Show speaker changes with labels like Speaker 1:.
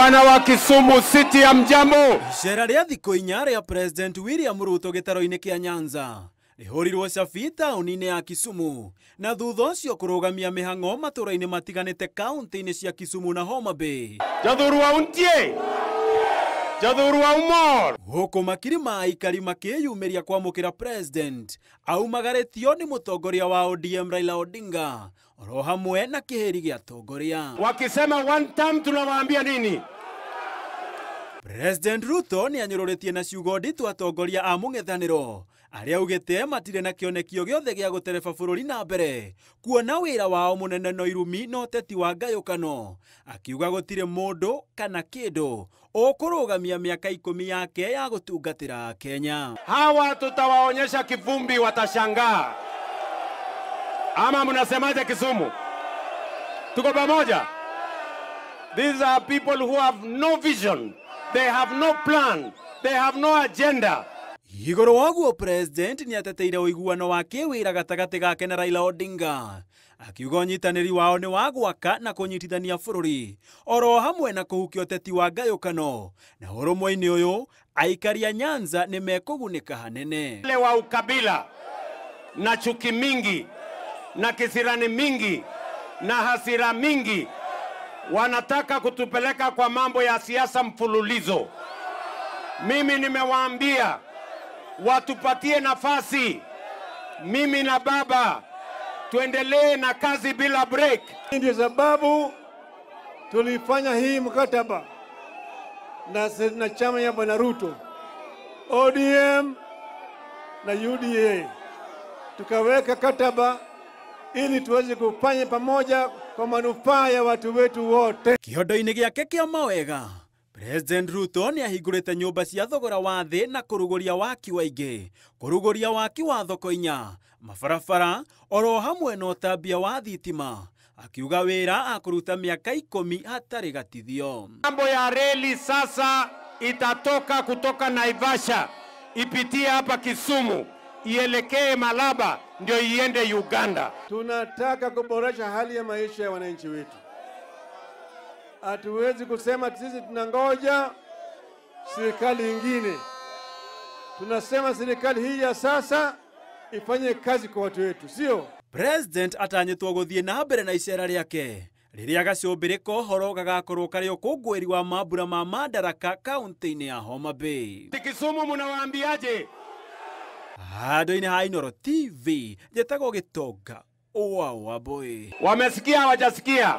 Speaker 1: Bana wa Kisumu City ya mjambo.
Speaker 2: Icera ria thikũ inya ria President William Ruto gĩtaro-inĩ kĩa Nyanza rĩhũrirwo cabi taũni-inĩ ya Kisumu na thutha ũcio kũrũgamia mĩhang'o matũũra-inĩ matiganĩte kaunti-inĩ cia Kisumu na Homa Bay.
Speaker 1: Jathuru wa untie. Jathuru wa umor.
Speaker 2: Gũkũ makiri ma aikari makĩyumĩria kwamũkĩra President aumagarĩtio nĩ mũtongoria wa ODM Raila Odinga oro hamwe na kĩhĩri gĩa atongoria.
Speaker 1: Wakisema one term tunawaambia nini?
Speaker 2: President Ruto nĩ anyũrũrĩtie na ciugo nditũ atongoria a mũng'ethanĩro arĩa augĩte matirĩ na kĩonekio gĩothe gĩa gũtereba bũrũri na mbere kuona wĩra wao mũnene no irumi no ũteti wa ngayũkano, akiuga gũtirĩ mũndũ kana kĩndũ ũkũrũgamia mĩaka 10 yake ya gũtungatĩra Kenya.
Speaker 1: Hawa tutawaonyesha kivumbi, watashangaa. Ama mnasemaje Kisumu? Tuko pamoja? These are people who have no vision. They have no plan. They have no agenda.
Speaker 2: Igũrũ waguo President nĩ ateteire ũiguano wa kĩwĩra gatagatĩ gake na Raila Odinga, akiuga ũnyitanĩri wao nĩ wa gwaka na kũnyitithania bũrũri oro hamwe na kũhukia ũteti wa ngayũkano, na ũrũmwe-inĩ ũyũ aikari a Nyanza nĩ mekũgunĩka hanene.
Speaker 1: Wale wa ukabila na chuki mingi na kisirani mingi na hasira mingi wanataka kutupeleka kwa mambo ya siasa mfululizo. Mimi nimewaambia watupatie nafasi, mimi na baba tuendelee na kazi bila break.
Speaker 3: Ndio sababu tulifanya hii mkataba na chama ya Bwana Ruto, ODM na UDA, tukaweka kataba ili tuweze kufanya pamoja kwa manufaa ya watu wetu wote.
Speaker 2: Kĩondo-inĩ gĩake kĩa mawega, President Ruto nĩ ahingũrĩte nyũmba cia thogora wa thĩ na kũrugũria waki wa ingĩ, kũrugũria waki wa thoko inya, mabarabara oro hamwe na ũtambia wa thitima, akiuga wĩra akũruta mĩaka 10 hatarĩ gatithio.
Speaker 1: Mambo ya reli sasa itatoka kutoka Naivasha ipitie hapa Kisumu ielekee Malaba ndio iende Uganda.
Speaker 3: Tunataka kuboresha hali ya maisha ya wananchi wetu. Hatuwezi kusema sisi tunangoja serikali nyingine. Tunasema serikali hii ya sasa ifanye kazi kwa watu wetu, sio?
Speaker 2: President atanyĩtwo gũthiĩ na mbere na icera rĩake rĩrĩa gacũmbĩrĩ kohoro gagakorwo karĩ ũkũngũĩri wa mambura ma Madaraka kaunti-inĩ ya Homa Bay.
Speaker 1: Kisumu mnawaambiaje?
Speaker 2: Handũ-inĩ ha Inooro TV, njĩtagwo Gĩtonga wa Wambũi.
Speaker 1: Wamesikia hawajasikia?